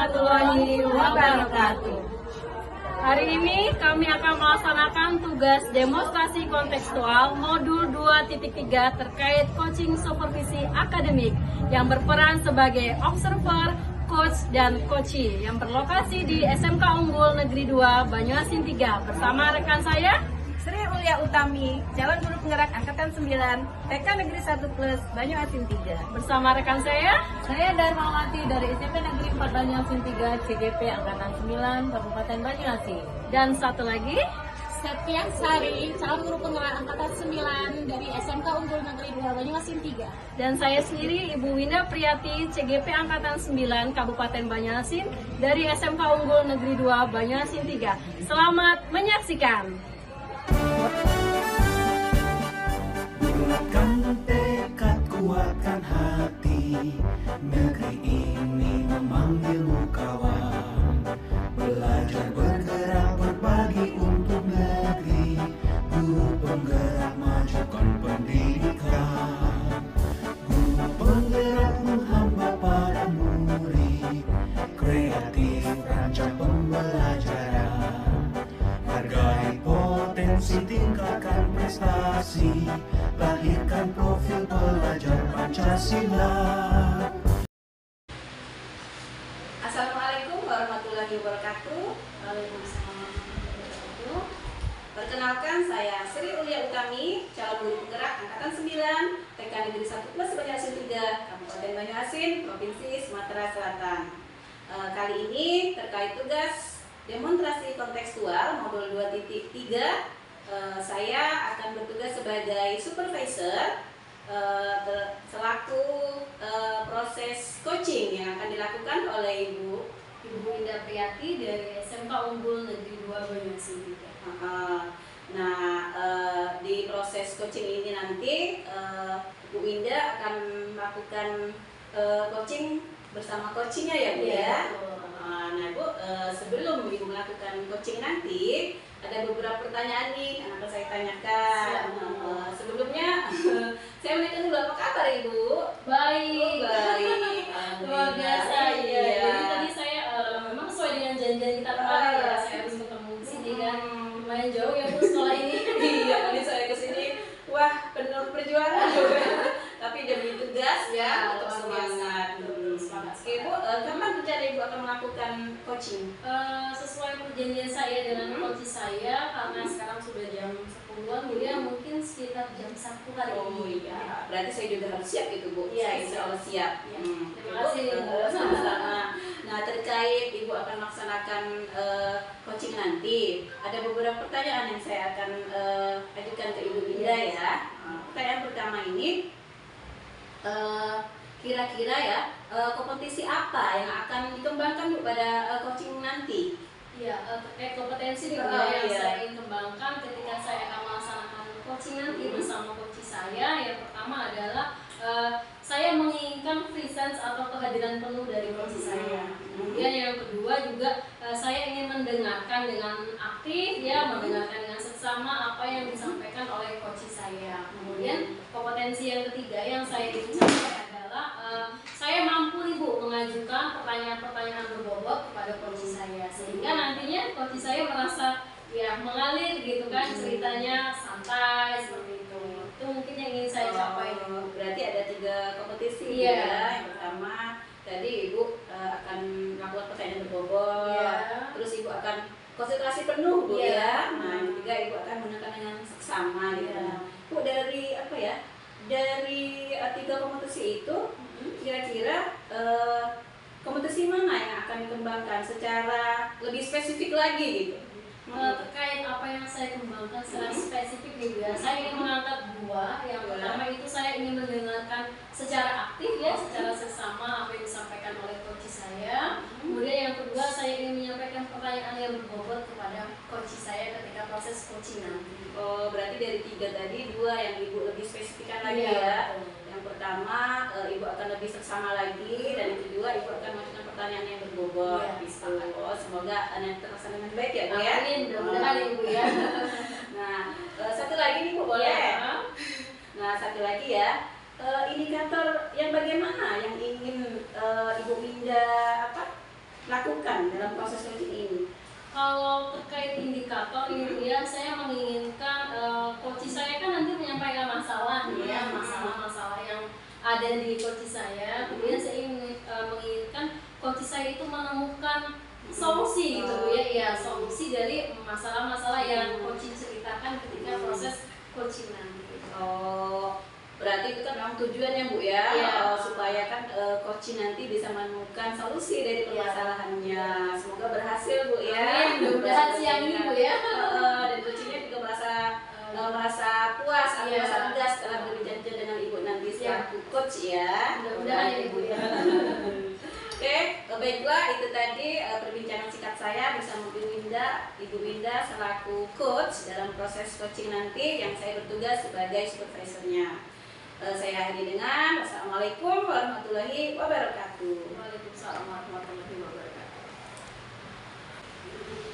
warahmatullahi wabarakatuh. Hari ini kami akan melaksanakan tugas demonstrasi kontekstual modul 2.3 terkait coaching supervisi akademik yang berperan sebagai observer, coach, dan coachee yang berlokasi di SMK Unggul Negeri 2 Banyuasin 3 bersama rekan saya Sri Ulia Utami, calon guru penggerak angkatan 9, TK Negeri 1 Plus, Banyuasin 3. bersama rekan saya Darmawati dari SMP Negeri 4 Banyuasin 3, CGP angkatan 9, Kabupaten Banyuasin. dan satu lagi Septian Sari, calon guru penggerak angkatan 9 dari SMK Unggul Negeri 2 Banyuasin 3. dan saya sendiri Ibu Winda Priyati, CGP angkatan 9 Kabupaten Banyuasin dari SMK Unggul Negeri 2 Banyuasin 3. Selamat menyaksikan. Bulatkan tekad, kuatkan hati. Negeri ini memanggilmu kawan. Belajar, bergerak, berbagi untuk negeri. Guru penggerak, majukan pendidikan. Guru penggerak menghamba pada murid. Kreatif, rancang pembelajaran. Hargai potensi, tingkatkan prestasi, lahirkan profil pelajar Pancasila. Assalamualaikum warahmatullahi wabarakatuh. Waalaikumsalam warahmatullahi wabarakatuh. Perkenalkan, saya Sri Ulia Utami, calon guru penggerak angkatan 9, TK Negeri 1 Plus Banyuasin 3, Kabupaten Banyuasin, Provinsi Sumatera Selatan. Kali ini terkait tugas demonstrasi kontekstual modul 2.3, saya akan bertugas sebagai supervisor selaku proses coaching yang akan dilakukan oleh Ibu Winda Priyati dari SMK Unggul Negeri 2 Banyuasin 3. Di proses coaching ini nanti Bu Winda akan melakukan coaching bersama coachingnya ya Bu ya. Nah Bu, sebelum Ibu melakukan coaching nanti ada beberapa pertanyaan nih yang akan saya tanyakan. Sebelumnya saya menanyakan dulu, apa kabar Ibu? Baik. Baik. Luar biasa ya. Iya. Jadi tadi saya memang sesuai dengan janjian kita kemarin ya, saya harus ketemu di sini kan. Lumayan jauh ya Bu sekolah ini. Iya, tadi saya kesini, wah penuh perjuangan. Tapi demi tugas ya, untuk luar semangat. Semangat. Oke Bu, kapan rencana Ibu akan melakukan coaching? Sesuai perjanjian saya dengan coach saya, karena sekarang sudah jam 10-an, jadi ya mungkin sekitar jam 1 hari ini. Iya, berarti saya juga harus siap itu Bu. Iya, Saya insya Allah siap. Iya. Terima Ibu, kasih, Bu. sama-sama. Nah terkait Ibu akan melaksanakan coaching nanti, ada beberapa pertanyaan yang saya akan ajukan ke Ibu Winda ya. Pertanyaan pertama ini, kira-kira ya kompetisi apa yang akan dikembangkan Bu pada coaching nanti? Iya, terkait kompetensi nih Bu, yang Iya. saya ingin kembangkan ketika saya akan melaksanakan coaching nanti bersama coach saya. Yang pertama adalah saya menginginkan presence atau kehadiran penuh dari coach saya. Kemudian yang kedua juga saya ingin mendengarkan dengan aktif ya, mendengarkan dengan seksama apa yang disampaikan oleh coach saya. Kemudian kompetensi yang ketiga yang saya ingin capai adalah saya mampu nih Bu mengajukan pertanyaan-pertanyaan berbobot kepada coach saya, sehingga nantinya coach saya merasa ya mengalir gitu kan, ceritanya santai seperti itu. Itu mungkin yang ingin saya capai. Berarti ada 3 kompetisi Iya. ya. Yang pertama tadi Ibu akan melakukan pertanyaan berbobot. Iya. Terus Ibu akan konsentrasi penuh Bu Iya. ya. Nah yang ketiga Ibu akan menggunakan dengan seksama gitu. Iya. Bu, dari apa ya? Dari 3 kompetisi itu kira-kira kompetisi mana yang akan dikembangkan secara lebih spesifik lagi gitu? Terkait apa yang saya kembangkan secara spesifik juga, saya ingin mengangkat 2. Yang pertama itu saya ingin mendengarkan secara aktif ya, secara seksama apa yang disampaikan oleh coach saya. Kemudian yang kedua saya ingin menyampaikan pertanyaan yang berbobot kepada coach saya ketika proses coaching nanti. Oh, berarti dari 3 tadi 2 yang Ibu lebih spesifikkan lagi Iya, ya. betul. Yang pertama Ibu akan lebih seksama lagi, dan yang kedua Ibu akan mengajukan pertanyaan yang berbobot. Iya, Gitu. Oh, semoga nanti terlaksana dengan baik ya Bu ya. Amin, mudah-mudahan Ibu ya. Nah, satu lagi nih Bu, boleh? Iya. Nah, satu lagi ya. Indikator yang bagaimana yang ingin Ibu Winda lakukan dalam proses coaching ini? Kalau terkait indikator ini ya, saya menginginkan coach saya kan nanti menyampaikan masalah ya, masalah-masalah yang ada di coach saya. Kemudian saya menginginkan coach saya itu menemukan solusi gitu Bu ya, ya solusi dari masalah-masalah yang coach ceritakan ketika proses coaching nanti. Oh, berarti itu kan memang tujuannya Bu ya, supaya kan coaching nanti bisa menemukan solusi dari permasalahannya. Semoga berhasil Bu ya. Mudah-mudahan siang ini Bu ya. Dan coachingnya juga merasa puas atau merasa tegas setelah berbincang dengan Ibu nanti selaku coach ya. Mudah-mudahan ya Bu ya. Oke, baiklah itu tadi perbincangan singkat saya bersama Ibu Winda selaku coach dalam proses coaching nanti yang saya bertugas sebagai supervisornya. Saya akhiri dengan wassalamualaikum warahmatullahi wabarakatuh. Waalaikumsalam warahmatullahi wabarakatuh.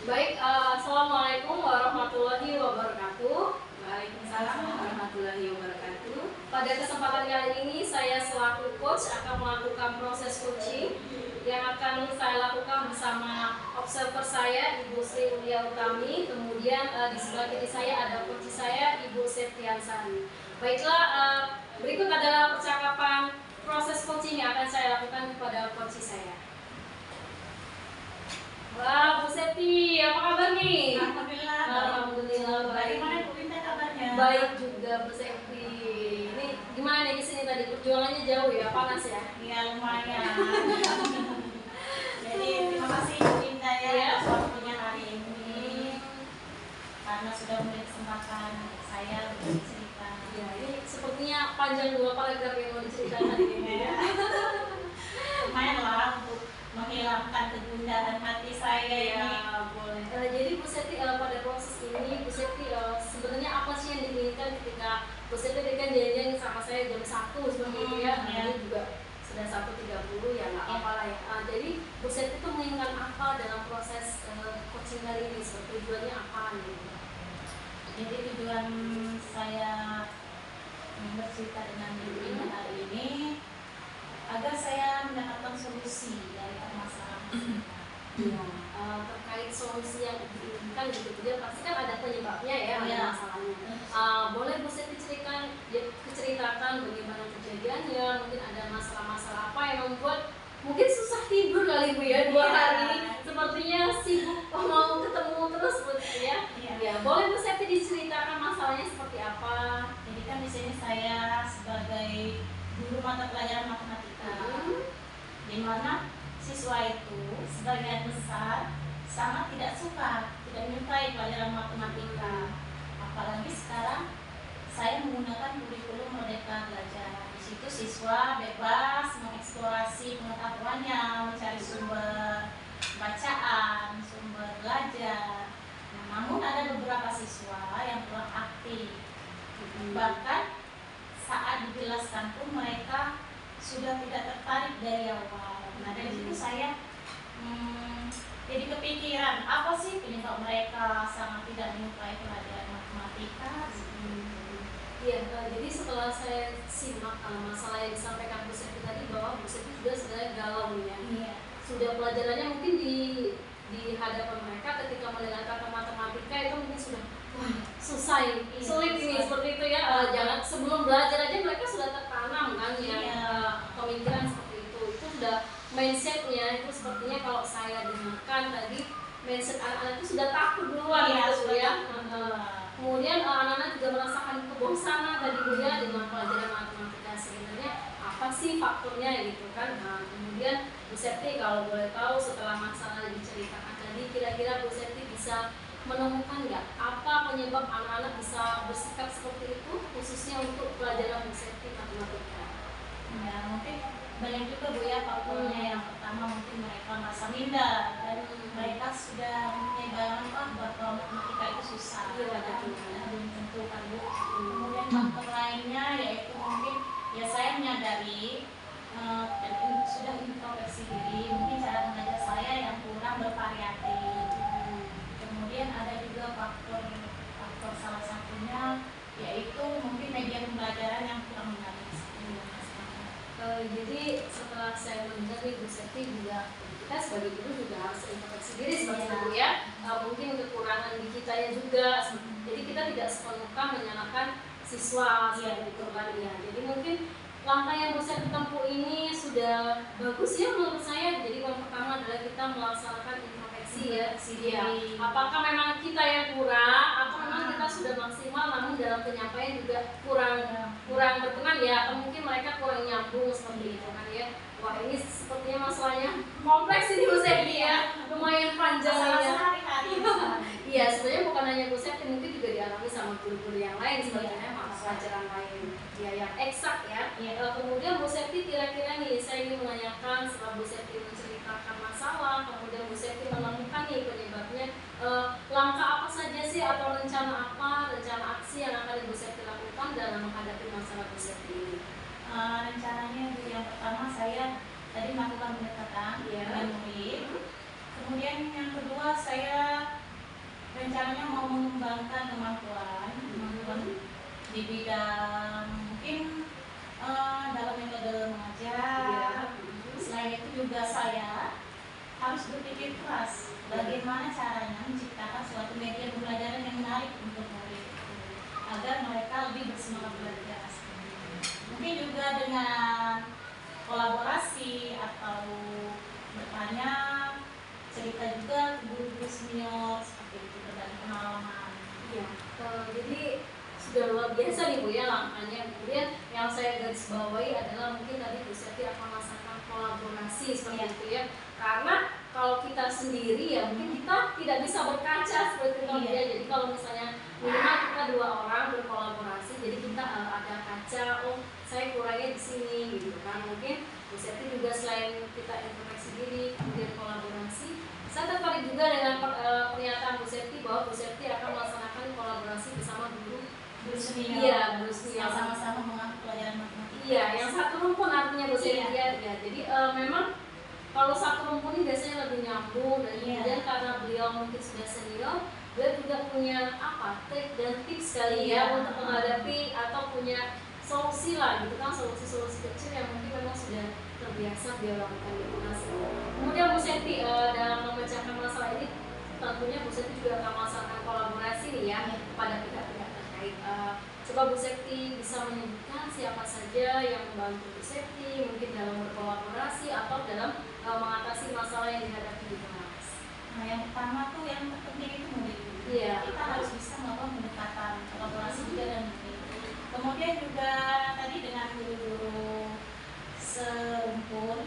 Baik, assalamualaikum warahmatullahi wabarakatuh. Waalaikumsalam warahmatullahi wabarakatuh. Pada kesempatan kali ini saya selaku coach akan melakukan proses coaching yang akan saya lakukan bersama observer saya Ibu Sri Ulia Utami. Kemudian di sebelah kiri saya ada coach saya Ibu Septiansari. Baiklah, berikut adalah percakapan proses coaching yang akan saya lakukan kepada coach saya. Wah, Bu Septi, apa kabar nih? Alhamdulillah. Alhamdulillah baik. Bagaimana Bu Winda kabarnya? Baik juga Bu Septi. Ini gimana nih di sini tadi perjuangannya jauh ya, panas ya? Ya lumayan. Jadi terima kasih Bu Winda ya atas waktunya hari ini karena sudah memberi kesempatan saya untuk cerita. Ya, ini sepertinya panjang 2 paragraf yang mau diceritakan ini ya. Lumayan lah untuk menghilangkan kegundahan hati saya ini. Boleh. Jadi Bu Septi pada proses ini Bu Septi sebenarnya apa sih yang diinginkan ketika Bu Septi kan janjian sama saya jam 1 seperti itu ya. Ini juga sudah 1.30 ya nggak apa-apa lah ya. Jadi Bu Septi itu menginginkan apa dalam proses coaching kali ini? Tujuannya apa nih? Jadi tujuan saya bercerita dengan Ibu Winda hari ini agar saya mendapatkan solusi dari permasalahan Ya, terkait solusi yang diinginkan gitu dia pasti kan ada penyebabnya ya, ada masalahnya. Boleh Bu Septi ceritakan bagaimana kejadiannya, mungkin ada masalah-masalah apa yang membuat mungkin susah tidur kali Bu ya 2 hari, sepertinya sibuk mau ketemu terus seperti ya. Ya, boleh Bu Septi diceritakan masalahnya seperti apa? Jadi kan di sini saya sebagai guru mata pelajaran matematika, di mana siswa itu sebagian besar sangat tidak suka, tidak menyukai pelajaran matematika. Apalagi sekarang saya menggunakan kurikulum Merdeka Belajar. Di situ siswa bebas mengeksplorasi pengetahuannya, mencari sumber bacaan, sumber belajar. Namun ada beberapa siswa yang kurang aktif. Bahkan saat dijelaskan pun mereka sudah tidak tertarik dari awal. Nah dari situ saya jadi kepikiran apa sih penyebab mereka sangat tidak menyukai pelajaran matematika. Iya, jadi setelah saya simak masalah yang disampaikan Bu Septi tadi bahwa Bu Septi juga sebenarnya galau nih ya. Sudah pelajarannya mungkin di hadapan mereka ketika mendengarkan matematika itu mungkin sudah susah ini, sulit ini seperti itu ya. Jangan sebelum belajar aja mereka sudah tertanam kan ya pemikiran seperti itu sudah mindsetnya itu sepertinya kalau saya dengarkan tadi mindset anak-anak itu sudah takut duluan gitu ya. Kemudian anak-anak juga merasakan kebosanan tadi Bu ya dengan pelajaran matematika. Sebenarnya apa sih faktornya gitu kan? Kemudian Bu Septi kalau boleh tahu setelah masalah diceritakan tadi kira-kira Bu Septi bisa menemukan nggak apa penyebab anak-anak bisa bersikap seperti itu khususnya untuk pelajaran Bu Septi matematika? Ya mungkin banyak juga Bu ya faktornya. Yang pertama mungkin mereka merasa minder dan mereka sudah mempunyai bayangan bahwa matematika itu susah. Belum tentu kan Bu. Kemudian faktor lainnya yaitu mungkin ya saya menyadari dan sudah introspeksi diri mungkin cara mengajar saya yang kurang bervariatif. Kemudian ada juga faktor salah satunya yaitu mungkin media pembelajaran yang kurang menarik. Jadi setelah saya mendengar nih Bu Septi juga, kita sebagai guru juga harus introspeksi diri seperti itu ya. Mungkin kekurangan di kita ya juga. Jadi kita tidak sepenuhnya menyalahkan siswa seperti itu kan ya. Jadi mungkin langkah yang Bu Septi tempuh ini sudah bagus ya menurut saya. Jadi yang pertama adalah kita melaksanakan introspeksi ya. Apakah memang kita yang kurang atau memang kita sudah maksimal namun dalam penyampaian juga kurang berkenan ya, atau mungkin mereka kurang nyambung seperti itu kan ya. Wah, ini sepertinya masalahnya kompleks ini Bu Septi ya, lumayan panjang ya. Iya, sebenarnya bukan hanya Bu Septi, mungkin juga dialami sama guru-guru yang lain sebenarnya, mata pelajaran lain ya yang eksak ya. Kemudian Bu Septi kira-kira nih, saya ingin menanyakan setelah Bu Septi menceritakan masalah, kemudian Bu Septi menemukan nih penyebabnya, langkah apa saja sih atau rencana aksi yang akan Ibu Septi lakukan dalam menghadapi masalah Bu Septi ini? Rencananya yang pertama saya tadi melakukan pendekatan dengan murid. Kemudian yang kedua saya rencananya mau mengembangkan kemampuan di bidang mungkin dalam metode mengajar. Selain itu juga saya harus berpikir keras bagaimana caranya menciptakan suatu media pembelajaran yang menarik untuk murid agar mereka lebih bersemangat belajar. Mungkin juga dengan kolaborasi atau bertanya, cerita juga ke guru-guru senior seperti itu dari pengalaman. Iya, jadi sudah luar biasa nih Bu ya langkahnya. Kemudian yang saya garis bawahi adalah mungkin tadi Bu Septi akan melaksanakan kolaborasi seperti itu ya. Karena kalau kita sendiri ya mungkin kita tidak bisa berkaca seperti itu ya. Jadi kalau misalnya minimal kita 2 orang berkolaborasi, jadi kita ada kaca, oh saya kurangnya di sini gitu kan. Mungkin Bu Septi juga selain kita introspeksi diri, kemudian kolaborasi, saya tertarik juga dengan pernyataan Bu Septi bahwa Bu Septi akan melaksanakan kolaborasi bersama guru senior. Iya, guru senior yang sama-sama mengambil pelajaran matematika. Iya, yang satu rumpun artinya Bu Septi ya. Jadi memang kalau satu rumpun ini biasanya lebih nyambung dan kemudian karena beliau mungkin sudah senior, beliau juga punya trik dan tips kali ya untuk menghadapi atau punya solusi lah gitu kan, solusi kecil yang mungkin memang sudah terbiasa beliau lakukan di kelas. Kemudian Bu Septi dalam memecahkan masalah ini tentunya Bu Septi juga akan melaksanakan kolaborasi nih ya kepada pihak-pihak terkait. Coba Bu Septi bisa menyebutkan siapa saja yang membantu Bu Septi mungkin dalam berkolaborasi atau dalam mengatasi masalah yang dihadapi di kelas. Nah, yang pertama tuh yang terpenting itu murid. Kita harus bisa melakukan pendekatan, kolaborasi juga dan murid. Kemudian juga tadi dengan guru-guru serumpun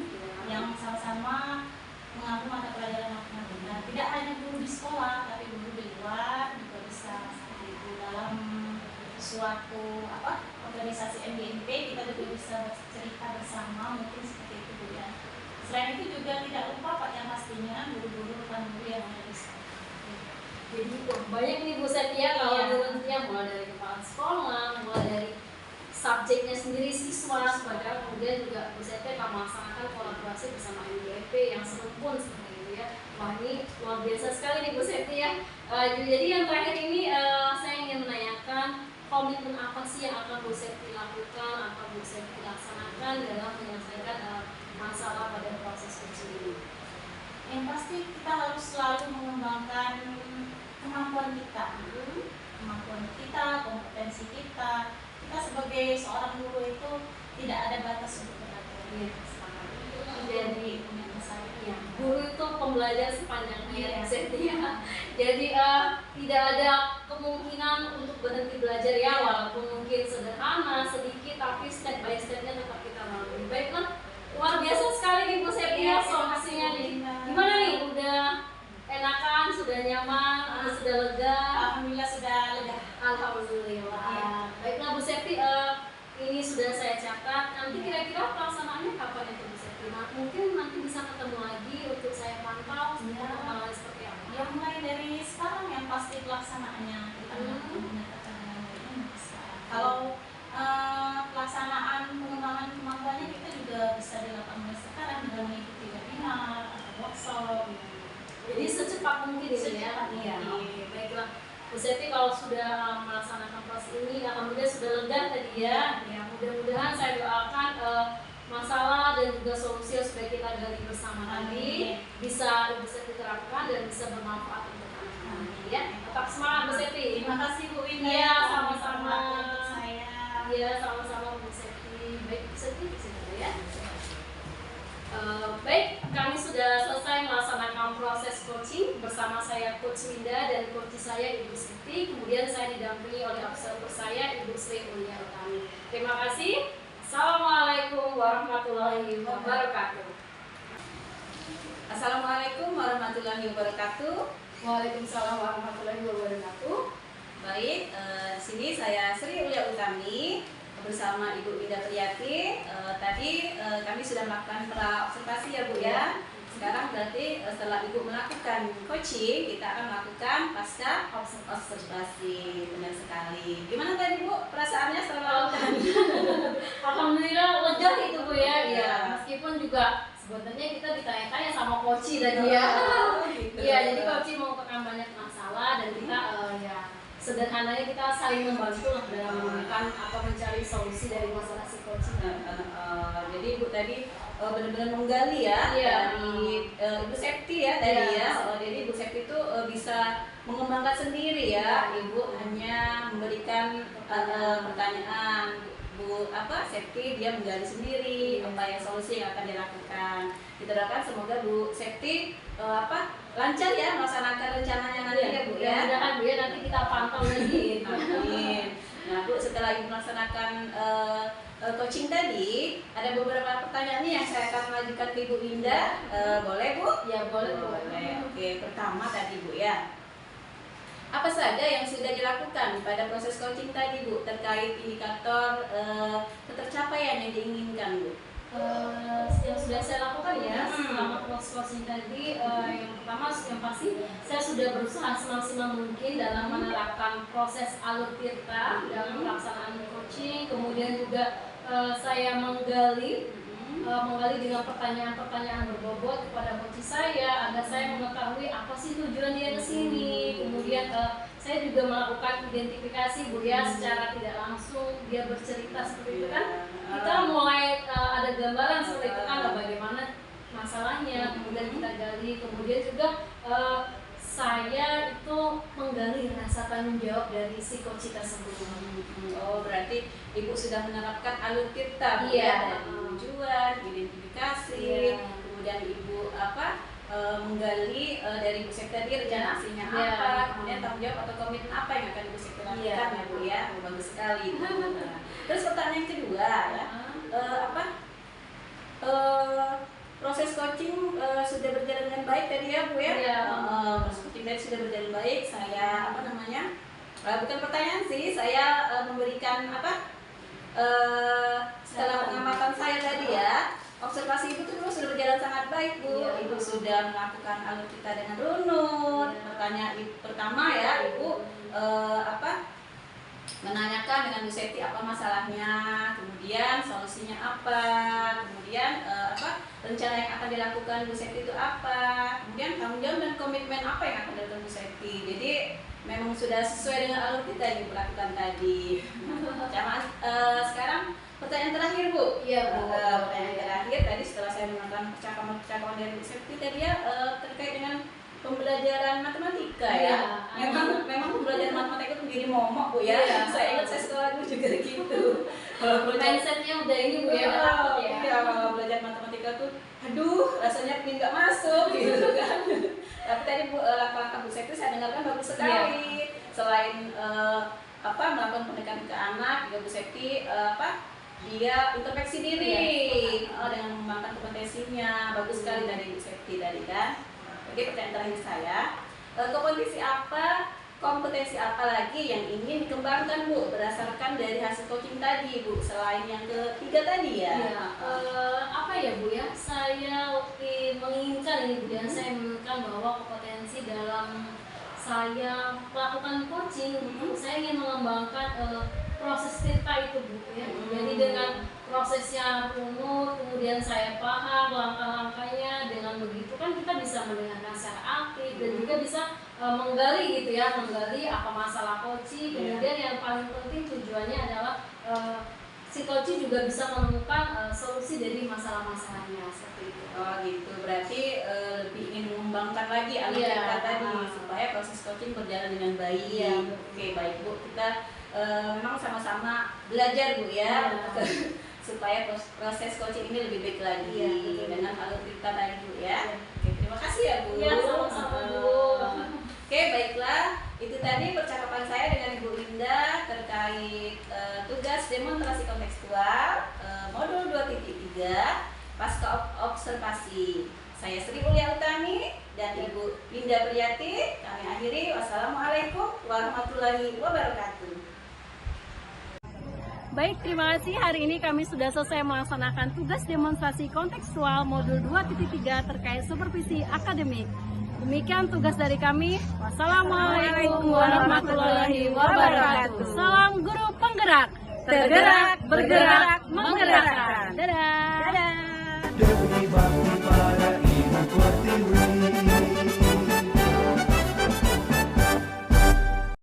yang sama-sama mengambil mata pelajaran matematika. Tidak hanya guru di sekolah, tapi guru di luar juga bisa seperti itu. Dalam suatu organisasi MGMP kita juga bisa cerita bersama, mungkin seperti itu Bu ya. Selain itu juga tidak lupa Pak yang pastinya guru-guru rekan guru yang ada di sekolah. Jadi banyak nih Bu Septi ya kalau turunnya mulai dari kepala sekolah, mulai dari subjeknya sendiri siswa, kemudian juga Bu Septi akan melaksanakan kolaborasi bersama MGMP yang serumpun seperti itu ya. Wah, ini luar biasa sekali nih Bu Septi ya. Jadi yang terakhir ini saya ingin menanyakan komitmen apa sih yang akan Bu Septi lakukan atau Bu Septi laksanakan dalam menyelesaikan masalah pada proses uji ini? Yang pasti kita harus selalu mengembangkan kemampuan kita, kompetensi kita. Kita sebagai seorang guru itu tidak ada batas untuk belajar. Jadi guru itu pembelajar sepanjang hayat ya. Jadi tidak ada kemungkinan untuk berhenti belajar ya, walaupun mungkin sederhana, sedikit, tapi step by stepnya tetap kita lalui. Baiklah, luar biasa sekali nih Bu Septi ya solusinya nih. Gimana nih, udah enakan, sudah nyaman, sudah lega? Alhamdulillah sudah lega. Alhamdulillah. Baiklah Bu Septi, ini sudah saya catat. Nanti kira-kira pelaksanaannya kapan itu Bu Septi? Mungkin nanti bisa ketemu lagi untuk saya pantau seperti apa. Yang mulai dari sekarang yang pasti pelaksanaannya kita menyatakan dengan muridnya bisa. Kalau pelaksanaan pengembangan kemampuannya kita juga bisa dilakukan mulai sekarang dengan mengikuti webinar atau workshop. Jadi secepat mungkin ya. Iya. Baiklah. Bu Septi kalau sudah melaksanakan proses ini, alhamdulillah sudah lega tadi ya. Ya, mudah-mudahan saya doakan masalah juga solusi yang sudah kita gali bersama tadi bisa diterapkan dan bisa bermanfaat untuk anak-anak. Ya, tetap semangat Bu Septi. Terima kasih Bu Winda. Iya, sama-sama. Untuk saya. Iya, sama-sama Bu Septi. Baik, Bu Septi di situ ya. Baik, kami sudah selesai melaksanakan proses coaching bersama saya Coach Winda dan coach saya Ibu Siti. Kemudian saya didampingi oleh observer saya Ibu Sri Ulia Utami. Terima kasih. Assalamualaikum warahmatullahi wabarakatuh. Assalamualaikum warahmatullahi wabarakatuh. Waalaikumsalam warahmatullahi wabarakatuh. Baik, di sini saya Sri Ulia Utami bersama Ibu Winda Priyati. Tadi kami sudah melakukan observasi ya Bu ya. Sekarang berarti setelah Ibu melakukan coaching, kita akan melakukan pasca observasi. Benar sekali. Gimana tadi Bu perasaannya setelah melakukan? Alhamdulillah lega itu Bu ya. Iya. Ya, meskipun juga sebenarnya kita ditanya-tanya sama coach tadi ya. Gitu. Iya, jadi coach mengungkapkan banyak masalah dan kita ya sederhananya kita saling membantu lah dalam menemukan atau mencari solusi dari masalah si coaching. Jadi Ibu tadi benar-benar menggali ya dari Ibu Septi ya tadi ya. Jadi Ibu Septi itu bisa mengembangkan sendiri ya. Ibu hanya memberikan pertanyaan. Bu Septi dia menggali sendiri apa yang solusi yang akan dilakukan. Kita doakan semoga Bu Septi lancar ya melaksanakan rencananya nanti ya Bu ya. Mudah-mudahan Bu ya nanti kita pantau lagi. Amin. Nah Bu, setelah Ibu melaksanakan coaching tadi, ada beberapa pertanyaan nih yang saya akan lanjutkan ke Ibu Winda. Boleh Bu? Ya boleh Bu. Boleh. Oke, pertama tadi Bu ya. Apa saja yang sudah dilakukan pada proses coaching tadi Bu terkait indikator ketercapaian yang diinginkan Bu? Yang sudah saya lakukan ya selama proses coaching tadi, yang pertama yang pasti saya sudah berusaha semaksimal mungkin dalam menerapkan proses alur tirta dalam pelaksanaan coaching. Kemudian juga saya menggali dengan pertanyaan-pertanyaan berbobot kepada coach saya agar saya mengetahui apa sih tujuan dia kesini. Kemudian saya juga melakukan identifikasi Bu ya, secara tidak langsung dia bercerita seperti itu kan kita mulai ada gambaran seperti itu kan bagaimana masalahnya. Kemudian kita gali, kemudian juga saya itu menggali rasa tanggung jawab dari si coach tersebut. Oh, berarti Ibu sudah menerapkan alur tirta Bu Iya. ya, dari tujuan, identifikasi, kemudian Ibu menggali dari Bu Septi tadi rencana aksinya apa, kemudian tanggung jawab atau komitmen apa yang akan Ibu Septi lakukan ya Bu ya. Bagus sekali. Nah, terus pertanyaan yang kedua ya, proses coaching sudah berjalan dengan baik tadi ya Bu ya. Proses coaching tadi sudah berjalan baik. Saya bukan pertanyaan sih, saya memberikan setelah pengamatan saya tadi ya, observasi Ibu tuh sudah berjalan sangat baik Bu. Ibu sudah melakukan alur kita dengan runut. Pertanyaan pertama ya, Ibu menanyakan dengan Bu Septi apa masalahnya, kemudian solusinya apa, kemudian rencana yang akan dilakukan Bu Septi itu apa, kemudian tanggung jawab dan komitmen apa yang akan dilakukan Bu Septi. Jadi memang sudah sesuai dengan alur kita yang Ibu lakukan tadi. Sekarang pertanyaan terakhir Bu. Iya Bu. Pertanyaan terakhir tadi setelah saya menonton percakapan dari Bu Septi tadi ya, terkait dengan pembelajaran matematika ya. Memang pembelajaran matematika itu menjadi momok Bu ya. Saya ingat saya sekolah dulu juga gitu. Mindsetnya udah ini Bu ya, udah takut ya. Iya, kalau belajar matematika tuh aduh rasanya pengen nggak masuk gitu kan. Tapi tadi Bu, langkah-langkah Bu Septi saya dengarkan bagus sekali. Selain melakukan pendekatan ke anak, juga Bu Septi dia introspeksi diri dengan mengembangkan kompetensinya. Bagus sekali dari Bu Septi tadi kan. Oke, pertanyaan terakhir saya, kompetensi apa lagi yang ingin dikembangkan Bu berdasarkan dari hasil coaching tadi Bu, selain yang ketiga tadi ya? Apa ya Bu ya, saya menginginkan ini Bu ya, saya menginginkan bahwa kompetensi dalam saya melakukan coaching, saya ingin mengembangkan proses tirta itu Bu ya. Jadi dengan prosesnya runut, kemudian saya paham langkah-langkahnya, dengan begitu kan kita bisa mendengarkan secara aktif dan juga bisa menggali gitu ya, menggali apa masalah coaching. Kemudian yang paling penting tujuannya adalah si coaching juga bisa menemukan solusi dari masalah masalah-masalahnya seperti itu. Oh gitu, berarti lebih ingin mengembangkan lagi anak Iya. kita tadi supaya proses coaching berjalan dengan baik. Iya. Oke, baik Bu, kita memang sama-sama belajar Bu ya, supaya proses coaching ini lebih baik lagi Iya, betul. dengan alur cerita tadi Bu ya. Iya. Oke, terima kasih ya Bu. Iya, sama-sama, Bu. Oke, baiklah. Itu tadi percakapan saya dengan Ibu Linda terkait tugas demonstrasi kontekstual modul 2.3 pasca observasi. Saya Sri Ulia Utami dan Ibu Linda Priyati. Kami akhiri. Wassalamualaikum warahmatullahi wabarakatuh. Baik, terima kasih. Hari ini kami sudah selesai melaksanakan tugas demonstrasi kontekstual modul 2.3 terkait supervisi akademik. Demikian tugas dari kami. Wassalamualaikum warahmatullahi wabarakatuh. Salam guru penggerak, tergerak, bergerak, menggerakkan. Dadah.